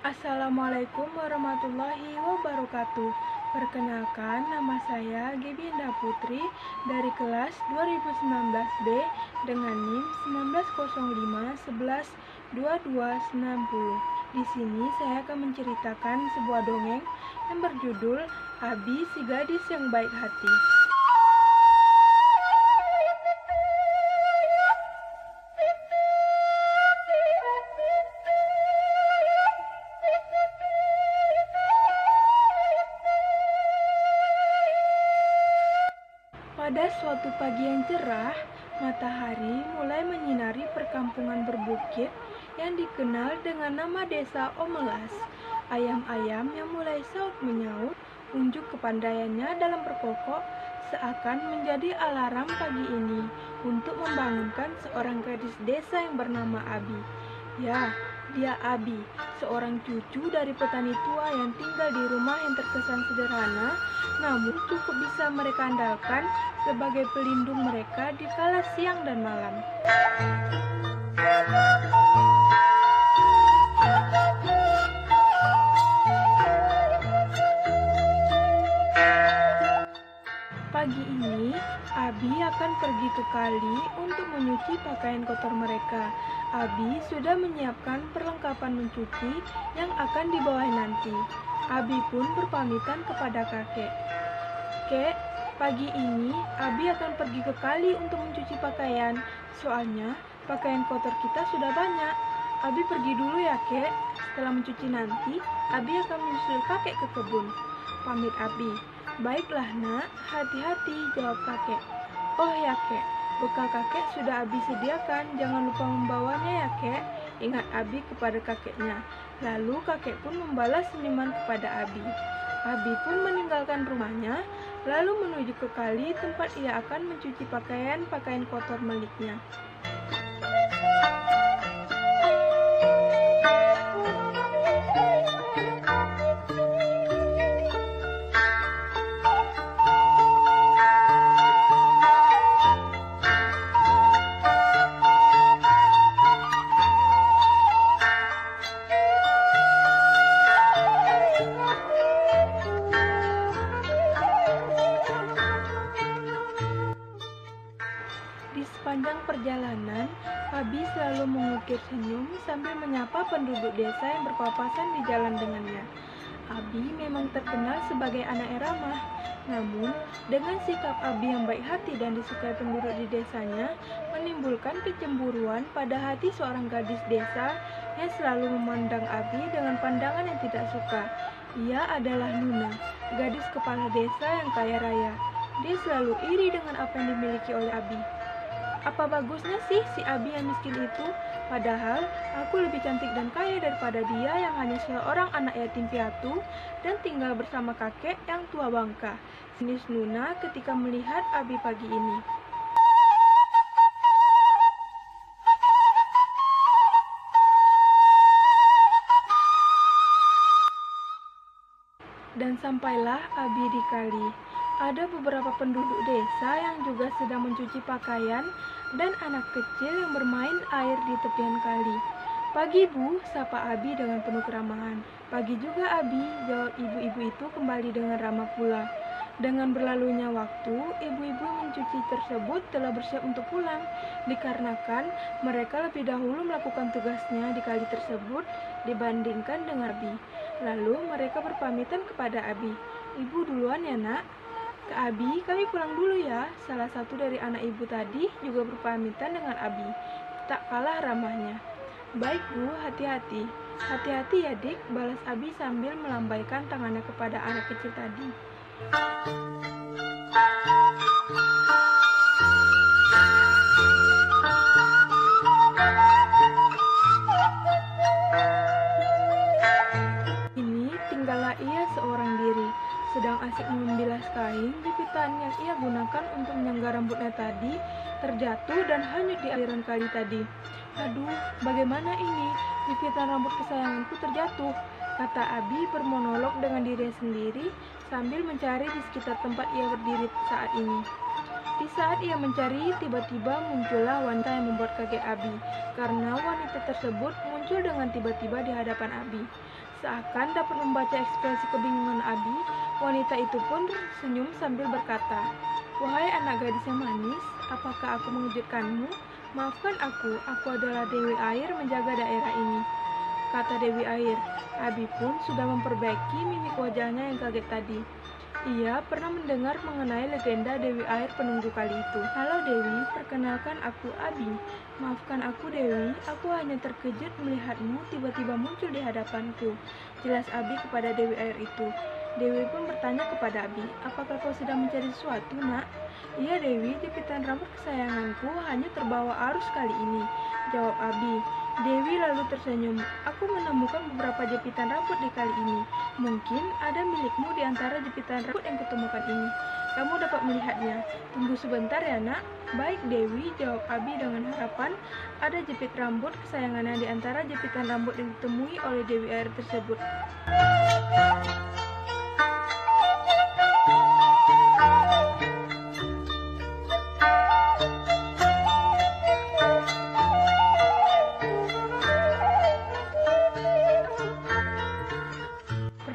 Assalamualaikum warahmatullahi wabarakatuh. Perkenalkan, nama saya Gebi Indah Putri dari kelas 2019B dengan NIM 1905112290. Di sini saya akan menceritakan sebuah dongeng yang berjudul Abi si Gadis yang Baik Hati. Pada suatu pagi yang cerah, matahari mulai menyinari perkampungan berbukit yang dikenal dengan nama desa Omelas. Ayam-ayam yang mulai saut menyaut, unjuk kepandaiannya dalam berkokok seakan menjadi alarm pagi ini untuk membangunkan seorang gadis desa yang bernama Abi. Ya, dia Abi, seorang cucu dari petani tua yang tinggal di rumah yang terkesan sederhana, namun cukup bisa mereka andalkan sebagai pelindung mereka di kala siang dan malam. Pagi ini, Abi akan pergi ke kali untuk menyuci pakaian kotor mereka. Abi sudah menyiapkan perlengkapan mencuci yang akan dibawa nanti. Abi pun berpamitan kepada kakek. Kek, pagi ini Abi akan pergi ke kali untuk mencuci pakaian. Soalnya pakaian kotor kita sudah banyak. Abi pergi dulu ya, Kek. Setelah mencuci nanti, Abi akan menyusul kakek ke kebun. Pamit Abi. Baiklah nak, hati-hati, jawab kakek. Oh ya kek, bekal kakek sudah Abi sediakan, jangan lupa membawanya ya kek, ingat Abi kepada kakeknya. Lalu kakek pun membalas senyuman kepada Abi. Abi pun meninggalkan rumahnya, lalu menuju ke kali tempat ia akan mencuci pakaian kotor miliknya. Di sepanjang perjalanan, Abi selalu mengukir senyum sambil menyapa penduduk desa yang berpapasan di jalan dengannya. Abi memang terkenal sebagai anak yang ramah, namun dengan sikap Abi yang baik hati dan disukai penduduk di desanya, menimbulkan kecemburuan pada hati seorang gadis desa yang selalu memandang Abi dengan pandangan yang tidak suka. Ia adalah Nuna, gadis kepala desa yang kaya raya. Dia selalu iri dengan apa yang dimiliki oleh Abi. Apa bagusnya sih si Abi yang miskin itu? Padahal aku lebih cantik dan kaya daripada dia yang hanya seorang anak yatim piatu dan tinggal bersama kakek yang tua bangka. Sinis Nuna ketika melihat Abi pagi ini. Dan sampailah Abi di kali. Ada beberapa penduduk desa yang juga sedang mencuci pakaian dan anak kecil yang bermain air di tepian kali. Pagi Bu, sapa Abi dengan penuh keramahan. Pagi juga Abi, jawab ibu-ibu itu kembali dengan ramah pula. Dengan berlalunya waktu, ibu-ibu mencuci tersebut telah bersiap untuk pulang, dikarenakan mereka lebih dahulu melakukan tugasnya di kali tersebut dibandingkan dengan Abi. Lalu mereka berpamitan kepada Abi. Ibu duluan ya nak. Kak Abi, kami pulang dulu ya. Salah satu dari anak ibu tadi juga berpamitan dengan Abi. Tak kalah ramahnya. Baik Bu, hati-hati. Hati-hati ya dik, balas Abi sambil melambaikan tangannya kepada anak kecil tadi. Ini tinggallah ia seorang diri, sedang asik membilas kain, jepitan yang ia gunakan untuk menyangga rambutnya tadi terjatuh dan hanyut di aliran kali tadi. Aduh, bagaimana ini? Jepitan rambut kesayanganku terjatuh, kata Abi bermonolog dengan dirinya sendiri sambil mencari di sekitar tempat ia berdiri saat ini. Di saat ia mencari, tiba-tiba muncullah wanita yang membuat kaget Abi, karena wanita tersebut muncul dengan tiba-tiba di hadapan Abi. Seakan dapat membaca ekspresi kebingungan Abi, wanita itu pun tersenyum sambil berkata, "Wahai anak gadis yang manis, apakah aku mengejutkanmu? Maafkan aku adalah Dewi Air menjaga daerah ini," kata Dewi Air. Abi pun sudah memperbaiki mimik wajahnya yang kaget tadi. Ia pernah mendengar mengenai legenda Dewi Air penunggu kali itu. "Halo Dewi, perkenalkan aku Abi. Maafkan aku Dewi, aku hanya terkejut melihatmu tiba-tiba muncul di hadapanku," jelas Abi kepada Dewi Air itu. Dewi pun bertanya kepada Abi, "Apakah kau sedang mencari sesuatu, nak?" "Iya Dewi, jepitan rambut kesayanganku hanya terbawa arus kali ini," jawab Abi. Dewi lalu tersenyum. "Aku menemukan beberapa jepitan rambut di kali ini. Mungkin ada milikmu di antara jepitan rambut yang kutemukan ini. Kamu dapat melihatnya. Tunggu sebentar ya nak." "Baik Dewi," jawab Abi dengan harapan ada jepit rambut kesayangannya di antara jepitan rambut yang ditemui oleh Dewi Air tersebut.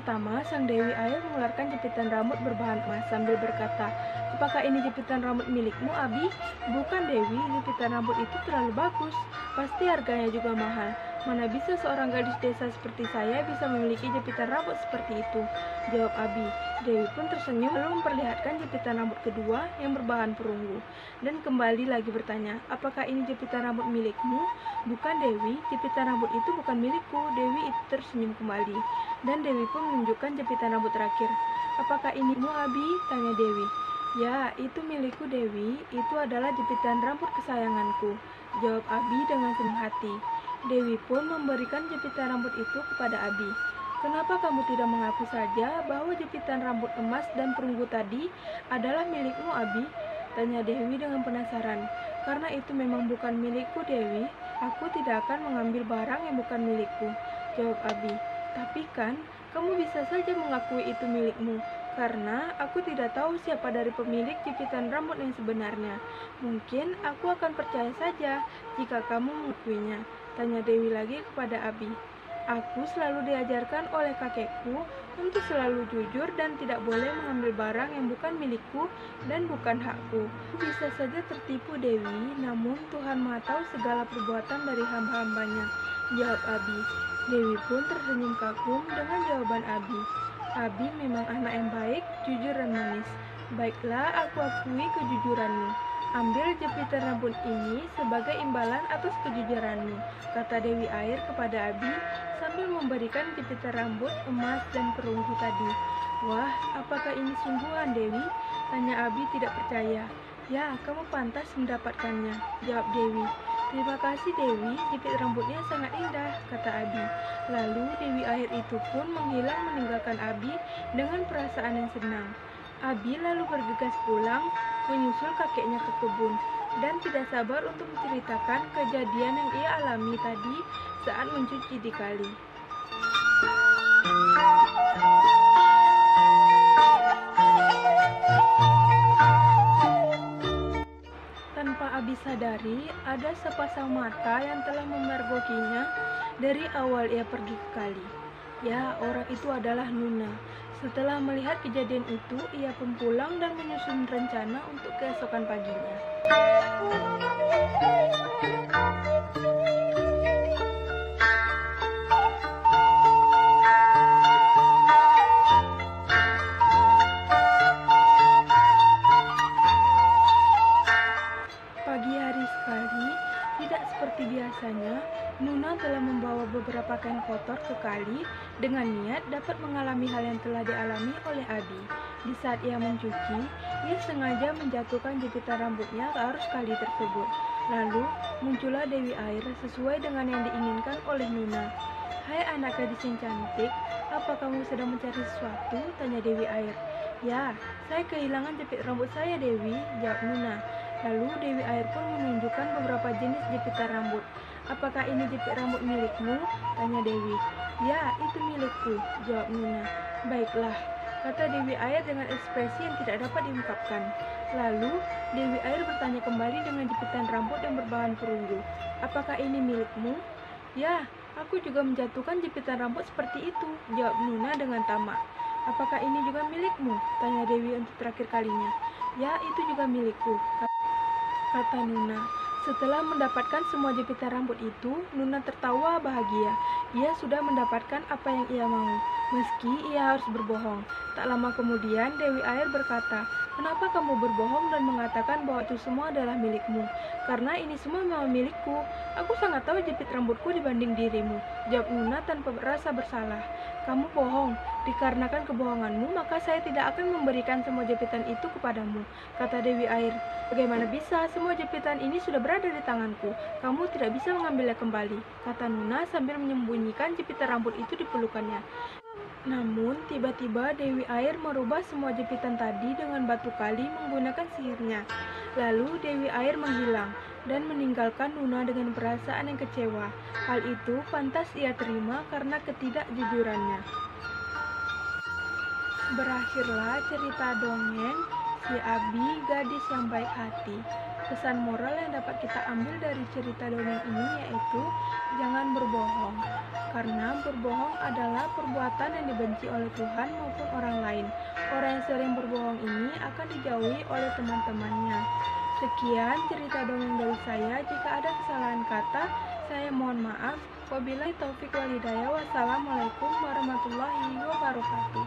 Pertama, sang Dewi Air mengeluarkan jepitan rambut berbahan emas sambil berkata, "Apakah ini jepitan rambut milikmu, Abi?" "Bukan Dewi, jepitan rambut itu terlalu bagus. Pasti harganya juga mahal. Mana bisa seorang gadis desa seperti saya bisa memiliki jepitan rambut seperti itu," jawab Abi. Dewi pun tersenyum lalu memperlihatkan jepitan rambut kedua yang berbahan perunggu dan kembali lagi bertanya, "Apakah ini jepitan rambut milikmu?" "Bukan Dewi, jepitan rambut itu bukan milikku." Dewi itu tersenyum kembali dan Dewi pun menunjukkan jepitan rambut terakhir. "Apakah ini mu Abi?" tanya Dewi. "Ya, itu milikku Dewi, itu adalah jepitan rambut kesayanganku," jawab Abi dengan senang hati. Dewi pun memberikan jepitan rambut itu kepada Abi. "Kenapa kamu tidak mengaku saja bahwa jepitan rambut emas dan perunggu tadi adalah milikmu Abi?" tanya Dewi dengan penasaran. "Karena itu memang bukan milikku Dewi, aku tidak akan mengambil barang yang bukan milikku," jawab Abi. "Tapi kan, kamu bisa saja mengakui itu milikmu, karena aku tidak tahu siapa dari pemilik jepitan rambut yang sebenarnya. Mungkin aku akan percaya saja jika kamu mengakuinya," tanya Dewi lagi kepada Abi. "Aku selalu diajarkan oleh kakekku untuk selalu jujur dan tidak boleh mengambil barang yang bukan milikku dan bukan hakku. Bisa saja tertipu Dewi, namun Tuhan Maha tahu segala perbuatan dari hamba-hambanya," jawab Abi. Dewi pun tersenyum kagum dengan jawaban Abi. Abi memang anak yang baik, jujur dan manis. "Baiklah, aku akui kejujuranmu. Ambil jepitan rambut ini sebagai imbalan atas kejujuranmu," kata Dewi Air kepada Abi sambil memberikan jepitan rambut emas dan perunggu tadi. "Wah, apakah ini sungguhan Dewi?" tanya Abi tidak percaya. "Ya, kamu pantas mendapatkannya," jawab Dewi. "Terima kasih Dewi, jepit rambutnya sangat indah," kata Abi. Lalu Dewi Air itu pun menghilang meninggalkan Abi dengan perasaan yang senang. Abi lalu bergegas pulang, menyusul kakeknya ke kebun, dan tidak sabar untuk menceritakan kejadian yang ia alami tadi saat mencuci di kali. Tanpa Abi sadari, ada sepasang mata yang telah memergokinya dari awal ia pergi ke kali. Ya, orang itu adalah Nuna. Setelah melihat kejadian itu, ia pun pulang dan menyusun rencana untuk keesokan paginya. Pagi hari sekali, tidak seperti biasanya, Nuna telah membawa beberapa kain kotor ke kali dengan niat dapat mengalami hal yang telah dialami oleh Abi. Di saat ia mencuci, ia sengaja menjatuhkan jepitan rambutnya ke arus kali tersebut. Lalu muncullah Dewi Air sesuai dengan yang diinginkan oleh Nuna. "Hai anak gadis yang cantik, apa kamu sedang mencari sesuatu?" tanya Dewi Air. "Ya, saya kehilangan jepit rambut saya Dewi," jawab Nuna. Lalu Dewi Air pun menunjukkan beberapa jenis jepitan rambut. "Apakah ini jepit rambut milikmu?" tanya Dewi. "Ya, itu milikku," jawab Nuna. "Baiklah," kata Dewi Air dengan ekspresi yang tidak dapat diungkapkan. Lalu Dewi Air bertanya kembali dengan jepitan rambut yang berbahan perunggu. "Apakah ini milikmu?" "Ya, Aku juga menjatuhkan jepitan rambut seperti itu, jawab Nuna dengan tamak. Apakah ini juga milikmu? Tanya Dewi untuk terakhir kalinya. Ya, itu juga milikku, kata Nuna. Setelah mendapatkan semua jepitan rambut itu, Nuna tertawa bahagia. Ia sudah mendapatkan apa yang ia mau, meski ia harus berbohong. Tak lama kemudian, Dewi Air berkata, "Kenapa kamu berbohong dan mengatakan bahwa itu semua adalah milikmu? Karena ini semua memang milikku. Aku sangat tahu jepit rambutku dibanding dirimu," jawab Nuna tanpa merasa bersalah. "Kamu bohong. Dikarenakan kebohonganmu, maka saya tidak akan memberikan semua jepitan itu kepadamu," kata Dewi Air. "Bagaimana bisa? Semua jepitan ini sudah berada di tanganku. Kamu tidak bisa mengambilnya kembali," kata Nuna sambil menyembunyikan jepitan rambut itu di pelukannya. Namun, tiba-tiba Dewi Air merubah semua jepitan tadi dengan batu kali menggunakan sihirnya. Lalu Dewi Air menghilang dan meninggalkan Nuna dengan perasaan yang kecewa. Hal itu pantas ia terima karena ketidakjujurannya. Berakhirlah cerita dongeng Si Abi, Gadis yang Baik Hati. Pesan moral yang dapat kita ambil dari cerita dongeng ini yaitu jangan berbohong, karena berbohong adalah perbuatan yang dibenci oleh Tuhan maupun orang lain. Orang yang sering berbohong ini akan dijauhi oleh teman-temannya. Sekian cerita dongeng dari saya. Jika ada kesalahan kata, saya mohon maaf. Wabillahi taufik wal hidayah. Wassalamualaikum warahmatullahi wabarakatuh.